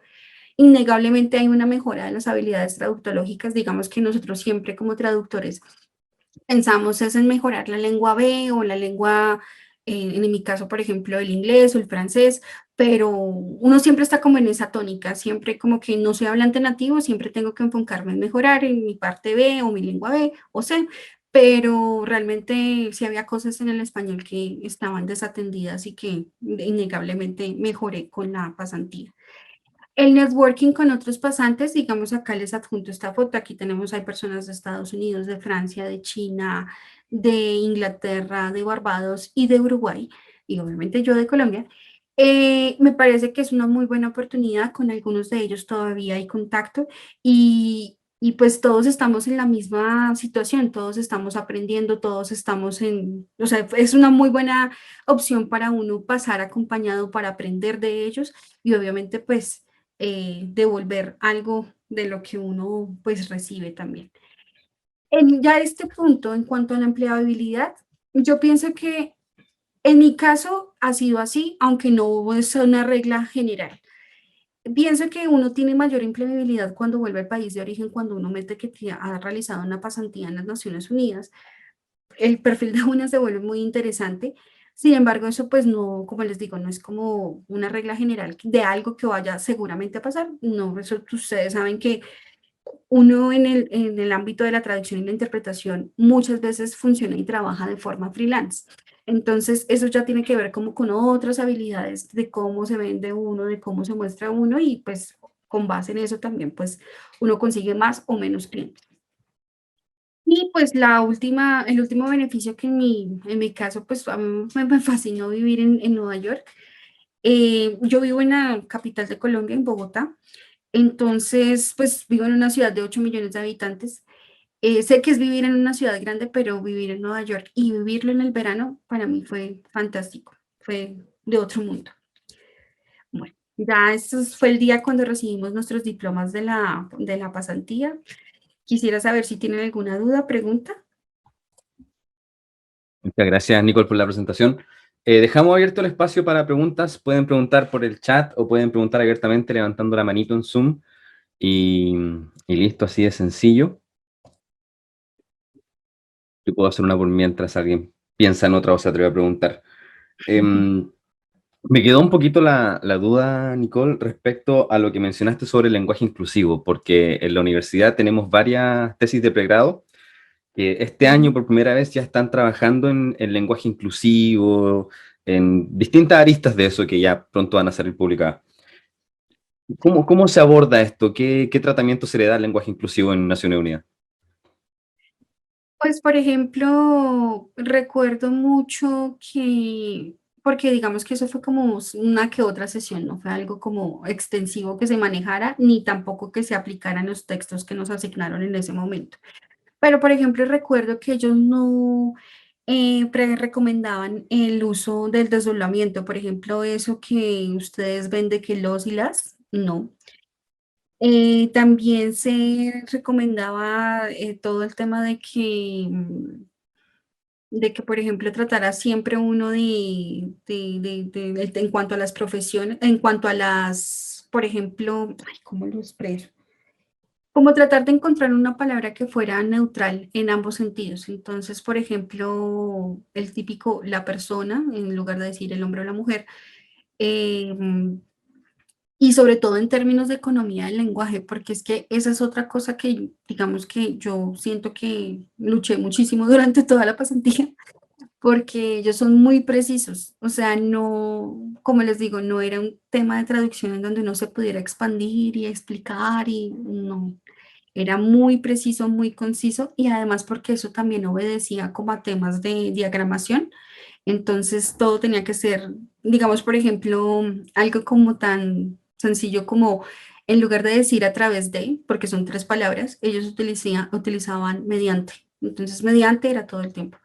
Speaker 1: Innegablemente hay una mejora de las habilidades traductológicas. Digamos que nosotros siempre como traductores pensamos es en mejorar la lengua B o la lengua, en mi caso, por ejemplo, el inglés o el francés, pero uno siempre está como en esa tónica, siempre como que no soy hablante nativo, siempre tengo que enfocarme en mejorar en mi parte B o mi lengua B o C, pero realmente sí había cosas en el español que estaban desatendidas y que innegablemente mejoré con la pasantía. El networking con otros pasantes, digamos, acá les adjunto esta foto. Aquí tenemos, hay personas de Estados Unidos, de Francia, de China, de Inglaterra, de Barbados y de Uruguay, y obviamente yo de Colombia. Me parece que es una muy buena oportunidad. Con algunos de ellos todavía hay contacto y pues todos estamos en la misma situación, todos estamos aprendiendo, todos estamos en, o sea, es una muy buena opción para uno pasar acompañado para aprender de ellos y obviamente pues devolver algo de lo que uno pues recibe también. En ya este punto, en cuanto a la empleabilidad, yo pienso que en mi caso ha sido así, aunque no es una regla general. Pienso que uno tiene mayor empleabilidad cuando vuelve al país de origen, cuando uno mete que ha realizado una pasantía en las Naciones Unidas. El perfil de una se vuelve muy interesante. Sin embargo, eso pues no, como les digo, no es como una regla general de algo que vaya seguramente a pasar. No, eso ustedes saben que uno en el ámbito de la traducción y la interpretación muchas veces funciona y trabaja de forma freelance. Entonces, eso ya tiene que ver como con otras habilidades de cómo se vende uno, de cómo se muestra uno y pues con base en eso también pues uno consigue más o menos clientes. Y pues el último beneficio que en mi caso, pues a mí me fascinó vivir en Nueva York. Yo vivo en la capital de Colombia, en Bogotá. Entonces, pues vivo en una ciudad de 8 millones de habitantes. Sé que es vivir en una ciudad grande, pero vivir en Nueva York y vivirlo en el verano para mí fue fantástico. Fue de otro mundo. Bueno, ya esto fue el día cuando recibimos nuestros diplomas de la pasantía. Quisiera saber si tienen alguna duda, pregunta.
Speaker 2: Muchas gracias, Nicole, por la presentación. Dejamos abierto el espacio para preguntas. Pueden preguntar por el chat o pueden preguntar abiertamente levantando la manito en Zoom. Y, y listo, así de sencillo. Yo puedo hacer una por mientras alguien piensa en otra o se atreve a preguntar. Em, Me quedó un poquito la duda, Nicole, respecto a lo que mencionaste sobre el lenguaje inclusivo, porque en la universidad tenemos varias tesis de pregrado que este año
Speaker 1: Ujú.
Speaker 2: por primera vez ya están trabajando en el lenguaje inclusivo, en distintas aristas de eso que ya pronto van a salir publicadas. ¿Cómo se aborda esto? ¿Qué tratamiento se le da al lenguaje inclusivo en Naciones Unidas?
Speaker 1: Pues, por ejemplo, recuerdo mucho que, porque digamos que eso fue como una que otra sesión, no fue algo como extensivo que se manejara, ni tampoco que se aplicaran los textos que nos asignaron en ese momento. Pero, por ejemplo, recuerdo que ellos no recomendaban el uso del desdoblamiento, por ejemplo, eso que ustedes ven de que los y las, no. También se recomendaba todo el tema de que, por ejemplo, tratara siempre uno en cuanto a las profesiones, en cuanto a las, por ejemplo, ay, ¿cómo lo expreso? Como tratar de encontrar una palabra que fuera neutral en ambos sentidos. Entonces, por ejemplo, el típico la persona, en lugar de decir el hombre o la mujer, eh, y sobre todo en términos de economía del lenguaje, porque es que esa es otra cosa que, digamos que yo siento que luché muchísimo durante toda la pasantía, porque ellos son muy precisos, o sea, no, como les digo, no era un tema de traducción en donde uno se pudiera expandir y explicar y no, era muy preciso, muy conciso y además porque eso también obedecía como a temas de diagramación, entonces todo tenía que ser, digamos, por ejemplo, algo como tan sencillo como En lugar de decir a través de, porque son tres palabras, ellos utilizaban mediante. Entonces, mediante era todo el tiempo.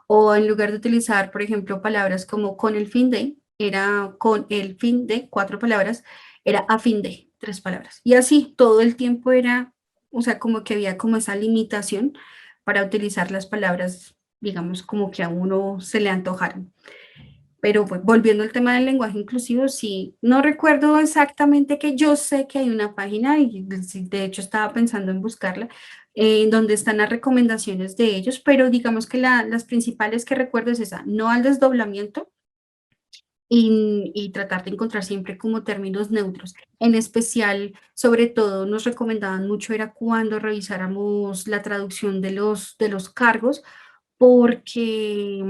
Speaker 1: O en lugar de utilizar, por ejemplo, palabras como con el fin de, era con el fin de, cuatro palabras, era a fin de, tres palabras. Y así todo el tiempo era, o sea, como que había como esa limitación para utilizar las palabras, digamos, como que a uno se le antojaron. Pero pues, volviendo al tema del lenguaje inclusivo, sí, no recuerdo exactamente que yo sé que hay una página y de hecho estaba pensando en buscarla, donde están las recomendaciones de ellos, pero digamos que las principales que recuerdo es esa, no al desdoblamiento y tratar de encontrar siempre como términos neutros. En especial, sobre todo, nos recomendaban mucho era cuando revisáramos la traducción de los cargos porque,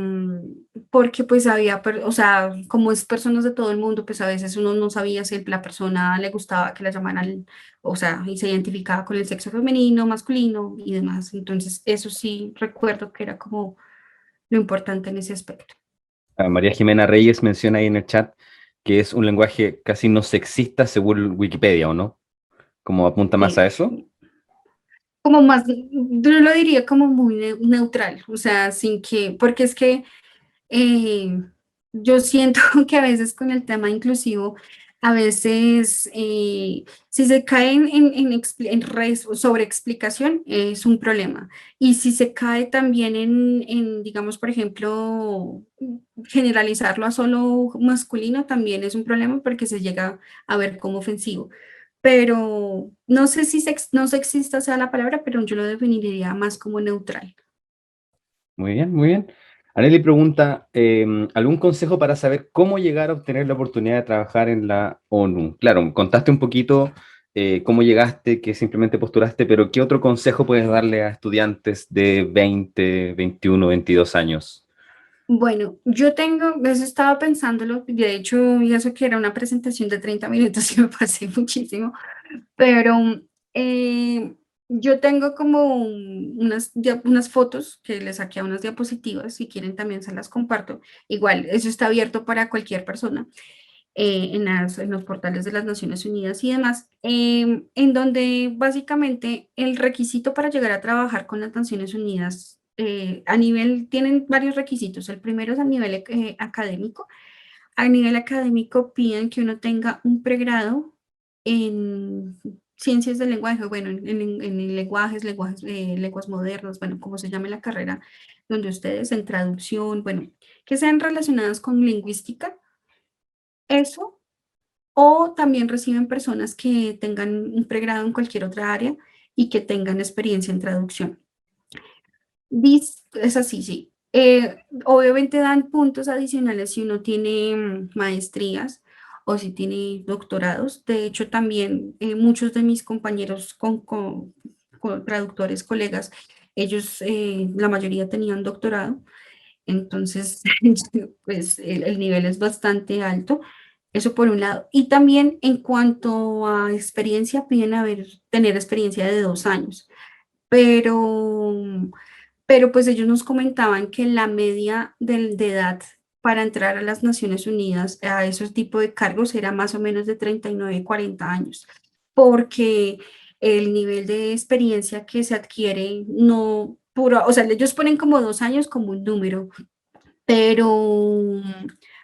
Speaker 1: porque pues había, o sea, como es personas de todo el mundo, pues a veces uno no sabía si la persona le gustaba que la llamaran, o sea, y se identificaba con el sexo femenino, masculino y demás. Entonces, eso sí recuerdo que era como lo importante en ese aspecto.
Speaker 2: María Jimena Reyes menciona ahí en el chat que es un lenguaje casi no sexista según Wikipedia, ¿o no? ¿Cómo apunta más a
Speaker 1: Sí,
Speaker 2: eso?
Speaker 1: como más, yo lo diría como muy neutral, o sea, sin que, porque es que eh, yo siento que a veces con el tema inclusivo, a veces si se cae sobre explicación es un problema. Y si se cae también digamos, por ejemplo, generalizarlo a solo masculino también es un problema porque se llega a ver como ofensivo. Pero no sé si no sexista sea la palabra, pero yo lo definiría más como neutral.
Speaker 2: Muy bien, muy bien. Aneli pregunta, ¿algún consejo para saber cómo llegar a obtener la oportunidad de trabajar en la ONU? Claro, contaste un poquito cómo llegaste, que simplemente postulaste, pero ¿qué otro consejo puedes darle a estudiantes de 20, 21, 22 años?
Speaker 1: Bueno, yo tengo, eso estaba pensándolo, de hecho, y eso que era una presentación de 30 minutos y me pasé muchísimo, pero eh, yo tengo como unas fotos que le saqué a unas diapositivas, si quieren también se las comparto. Igual, eso está abierto para cualquier persona en los portales de las Naciones Unidas y demás, en donde básicamente el requisito para llegar a trabajar con las Naciones Unidas a nivel, tienen varios requisitos. El primero es a nivel académico. A nivel académico piden que uno tenga un pregrado en ciencias del lenguaje, bueno, en lenguas modernos, bueno, como se llame la carrera, donde ustedes en traducción, bueno, que sean relacionadas con lingüística, eso, o también reciben personas que tengan un pregrado en cualquier otra área y que tengan experiencia en traducción. Es así, sí. Obviamente dan puntos adicionales si uno tiene maestrías o si tiene doctorados. De hecho, también muchos de mis compañeros con traductores, colegas, ellos, la mayoría tenían doctorado. Entonces, pues el nivel es bastante alto. Eso por un lado. Y también en cuanto a experiencia, piden tener experiencia de 2 años. Pero, pero pues ellos nos comentaban que la media de edad para entrar a las Naciones Unidas a esos tipos de cargos era más o menos de 39 40 años, porque el nivel de experiencia que se adquiere no puro, o sea, ellos ponen como 2 años como un número, pero,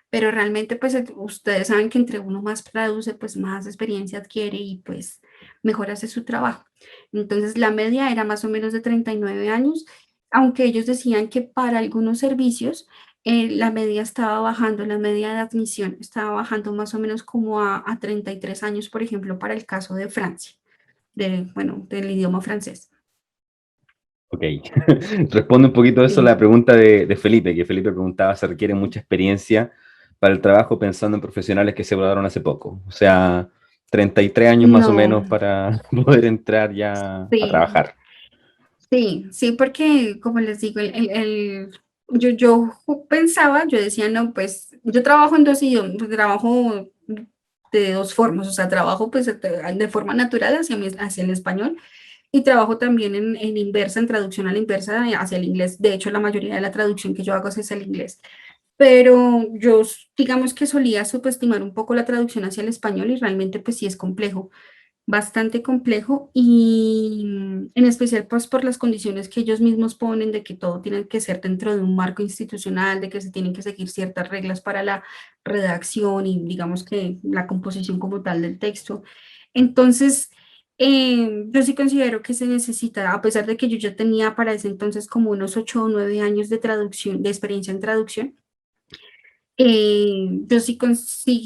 Speaker 1: pero realmente pues ustedes saben que entre uno más traduce, pues más experiencia adquiere y pues mejor hace su trabajo. Entonces la media era más o menos de 39 años, aunque ellos decían que para algunos servicios la media estaba bajando, la media de admisión estaba bajando más o menos como a 33 años, por ejemplo, para el caso de Francia, bueno, del idioma francés.
Speaker 2: Ok, responde un poquito eso a la
Speaker 1: Sí.
Speaker 2: pregunta de Felipe, que Felipe preguntaba, ¿se requiere mucha experiencia para el trabajo pensando en profesionales que se graduaron hace poco? O sea, 33 años más o
Speaker 1: No,
Speaker 2: menos para poder entrar ya a
Speaker 1: sí.
Speaker 2: trabajar.
Speaker 1: Sí, sí, porque como les digo, yo pensaba, yo decía, no, pues yo trabajo en dos idiomas, trabajo de dos formas, o sea, trabajo pues de forma natural hacia el español y trabajo también en inversa, en traducción a la inversa hacia el inglés. De hecho, la mayoría de la traducción que yo hago es el inglés, pero digamos que solía subestimar un poco la traducción hacia el español y realmente pues sí es complejo. bastante complejo y en especial pues por las condiciones que ellos mismos ponen de que todo tiene que ser dentro de un marco institucional, de que se tienen que seguir ciertas reglas para la redacción y digamos que la composición como tal del texto. Entonces, yo sí considero que se necesita, a pesar de que yo ya tenía para ese entonces como unos 8 o 9 años de traducción, de experiencia en traducción, yo sí,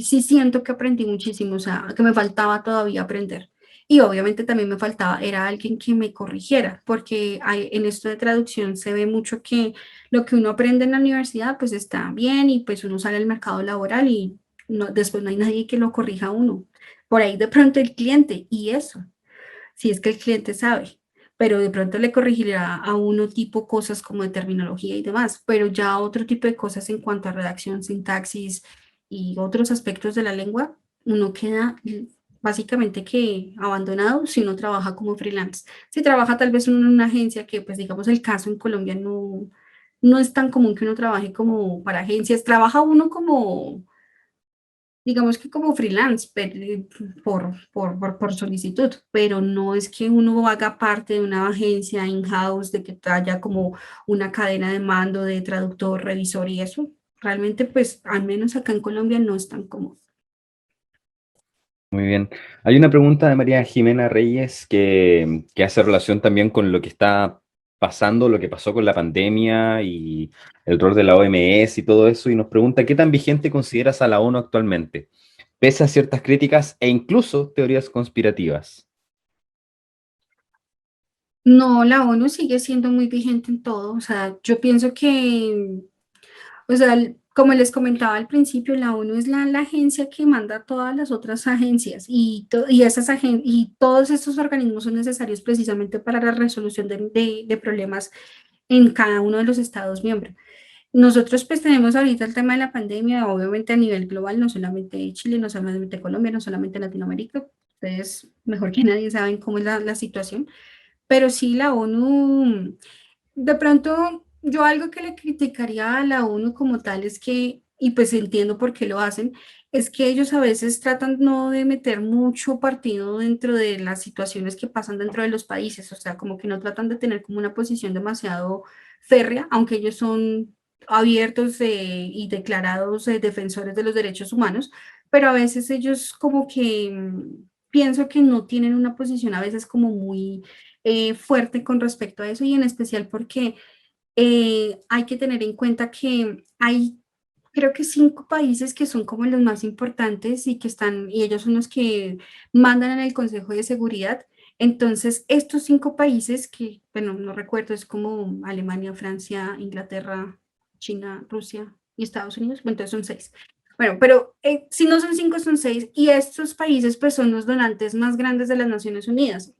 Speaker 1: sí siento que aprendí muchísimo, o sea, que me faltaba todavía aprender. Y obviamente también me faltaba, era alguien que me corrigiera, porque en esto de traducción se ve mucho que lo que uno aprende en la universidad pues está bien y pues uno sale al mercado laboral y no, después no hay nadie que lo corrija a uno. Por ahí de pronto el cliente y eso si es que el cliente sabe, pero de pronto le corregirá a uno tipo cosas como de terminología y demás, pero ya otro tipo de cosas en cuanto a redacción, sintaxis y otros aspectos de la lengua, uno queda básicamente que abandonado si uno trabaja como freelance. Si trabaja tal vez en una agencia que, pues digamos, el caso en Colombia no es tan común que uno trabaje como para agencias, trabaja uno como digamos que como freelance, por solicitud, pero no es que uno haga parte de una agencia in-house, de que haya como una cadena de mando de traductor, revisor y eso. Realmente, pues, al menos acá en Colombia no es tan común.
Speaker 2: Muy bien. Hay una pregunta de María Jimena Reyes que hace relación también con lo que está pasando, lo que pasó con la pandemia y el rol de la OMS y todo eso, y nos pregunta, ¿qué tan vigente consideras a la ONU actualmente, pese a ciertas críticas e incluso teorías conspirativas?
Speaker 1: No, la ONU sigue siendo muy vigente en todo. O sea, yo pienso que o sea, como les comentaba al principio, la ONU es la agencia que manda a todas las otras agencias y todos estos organismos son necesarios precisamente para la resolución de problemas en cada uno de los Estados miembros. Nosotros pues tenemos ahorita el tema de la pandemia, obviamente a nivel global, no solamente Chile, no solamente Colombia, no solamente Latinoamérica. Ustedes mejor que nadie saben cómo es la situación, pero sí la ONU de pronto, yo algo que le criticaría a la ONU como tal es que, y pues entiendo por qué lo hacen, es que ellos a veces tratan no de meter mucho partido dentro de las situaciones que pasan dentro de los países, o sea, como que no tratan de tener como una posición demasiado férrea, aunque ellos son abiertos y declarados defensores de los derechos humanos, pero a veces ellos como que pienso que no tienen una posición a veces como muy fuerte con respecto a eso y en especial porque hay que tener en cuenta que hay, creo que 5 países que son como los más importantes y que están, y ellos son los que mandan en el Consejo de Seguridad. Entonces, estos 5 países que, bueno, no recuerdo, es como Alemania, Francia, Inglaterra, China, Rusia y Estados Unidos, bueno, entonces son 6. Bueno, pero si no son 5, son 6, y estos países pues son los donantes más grandes de las Naciones Unidas.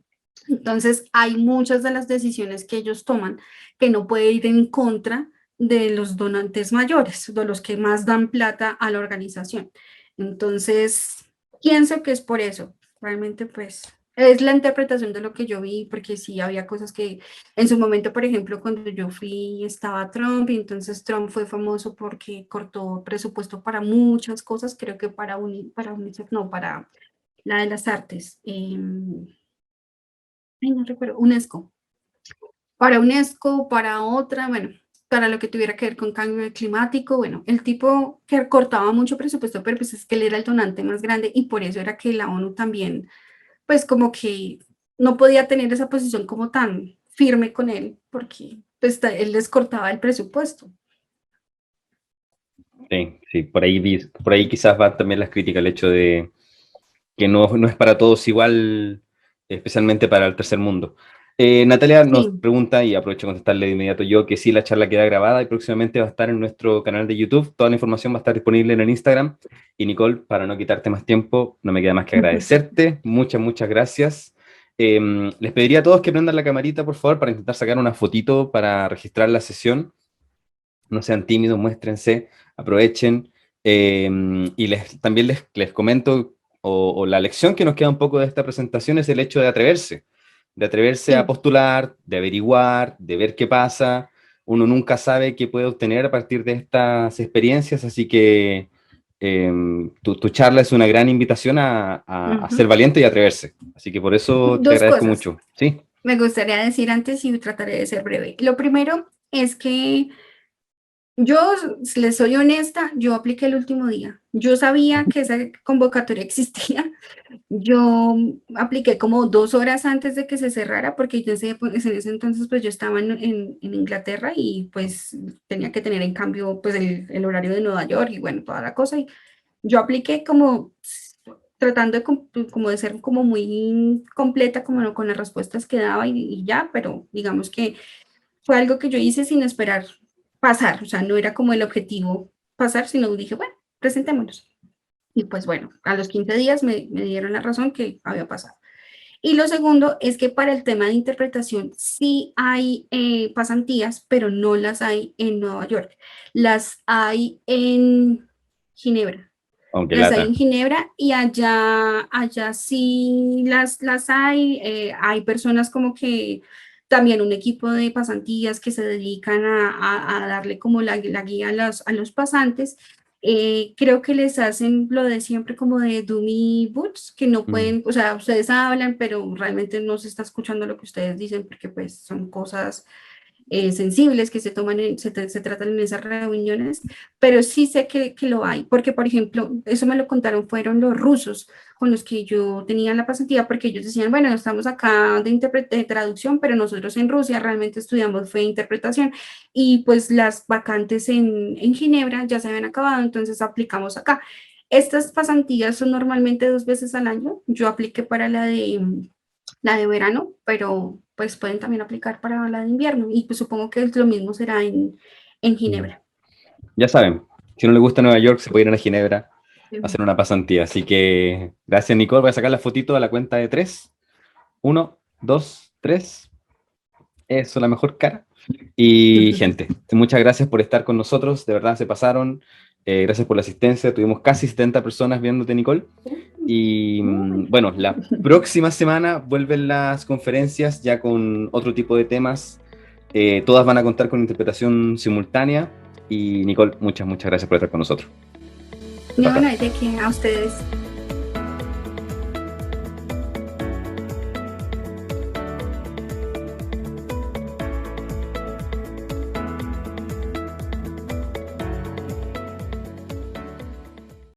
Speaker 1: Entonces, hay muchas de las decisiones que ellos toman que no puede ir en contra de los donantes mayores, de los que más dan plata a la organización. Entonces, pienso que es por eso. Realmente, pues, es la interpretación de lo que yo vi, porque sí había cosas que en su momento, por ejemplo, cuando yo fui, estaba Trump, y entonces Trump fue famoso porque cortó presupuesto para muchas cosas, creo que para UNICEF, no, para la de las artes. Ay, no recuerdo, UNESCO, para UNESCO, para otra, bueno, para lo que tuviera que ver con cambio climático, bueno, el tipo que cortaba mucho presupuesto, pero pues es que él era el donante más grande y por eso era que la ONU también, pues como que no podía tener esa posición como tan firme con él, porque pues él les cortaba el presupuesto.
Speaker 2: Sí, sí, por ahí, por ahí quizás van también las críticas al hecho de que no es para todos igual, especialmente para el tercer mundo. Natalia nos
Speaker 1: Sí,
Speaker 2: pregunta, y aprovecho de contestarle de inmediato yo, que sí, la charla queda grabada y próximamente va a estar en nuestro canal de YouTube. Toda la información va a estar disponible en el Instagram. Y Nicole, para no quitarte más tiempo, no me queda más que agradecerte. Muchas, muchas gracias. Les pediría a todos que prendan la camarita, por favor, para intentar sacar una fotito para registrar la sesión. No sean tímidos, muéstrense, aprovechen. Y también les comento, o la lección que nos queda un poco de esta presentación es el hecho de atreverse a
Speaker 1: sí,
Speaker 2: postular, de averiguar, de ver qué pasa. Uno nunca sabe qué puede obtener a partir de estas experiencias, así que tu charla es una gran invitación a ser valiente y atreverse. Así que por eso te
Speaker 1: Dos
Speaker 2: agradezco
Speaker 1: cosas
Speaker 2: mucho. Sí.
Speaker 1: me gustaría decir antes y trataré de ser breve. Lo primero es que yo les soy honesta, yo apliqué el último día. Yo sabía que esa convocatoria existía. Yo apliqué como 2 horas antes de que se cerrara, porque pues, en ese entonces pues yo estaba en Inglaterra y pues tenía que tener en cambio pues el horario de Nueva York y bueno, toda la cosa. Y yo apliqué como tratando como de ser como muy completa como con las respuestas que daba y ya, pero digamos que fue algo que yo hice sin esperar pasar, o sea, no era como el objetivo pasar, sino dije, bueno, presentémonos. Y pues bueno, a los 15 días me dieron la razón que había pasado. Y lo segundo es que para el tema de interpretación sí hay pasantías, pero no las hay en Nueva York. Las hay en Ginebra.
Speaker 2: Aunque
Speaker 1: Las hay
Speaker 2: lata.
Speaker 1: en Ginebra y allá sí las hay. Hay personas como que también un equipo de pasantías que se dedican a darle como la guía a los pasantes. Creo que les hacen lo de siempre como de dummy boots, que no
Speaker 2: Mm.
Speaker 1: pueden, o sea, ustedes hablan, pero realmente no se está escuchando lo que ustedes dicen porque pues son cosas sensibles que se toman, se tratan en esas reuniones, pero sí sé que lo hay, porque por ejemplo, eso me lo contaron, fueron los rusos con los que yo tenía la pasantía, porque ellos decían, bueno, estamos acá de traducción, pero nosotros en Rusia realmente estudiamos fue interpretación y pues las vacantes en Ginebra ya se habían acabado, entonces aplicamos acá. Estas pasantías son normalmente 2 veces al año. Yo apliqué para la de verano, pero pues pueden también aplicar para la de invierno y pues supongo que lo mismo será en
Speaker 2: Mm.
Speaker 1: Ginebra.
Speaker 2: Ya saben, si no les gusta Nueva York, se puede ir a Ginebra a
Speaker 1: Sí.
Speaker 2: hacer una pasantía. Así que gracias, Nicole. Voy a sacar la fotito a la cuenta de tres. Uno, dos, tres. Eso, la mejor cara. Y gente, muchas gracias por estar con nosotros. De verdad se pasaron. Gracias por la asistencia. Tuvimos casi 70 personas viéndote, Nicole. Y bueno, la próxima semana vuelven las conferencias ya con otro tipo de temas. Todas van a contar con interpretación simultánea. Y Nicole, muchas gracias por estar con nosotros. De
Speaker 1: No, no
Speaker 2: verdad.
Speaker 1: hay de qué a ustedes.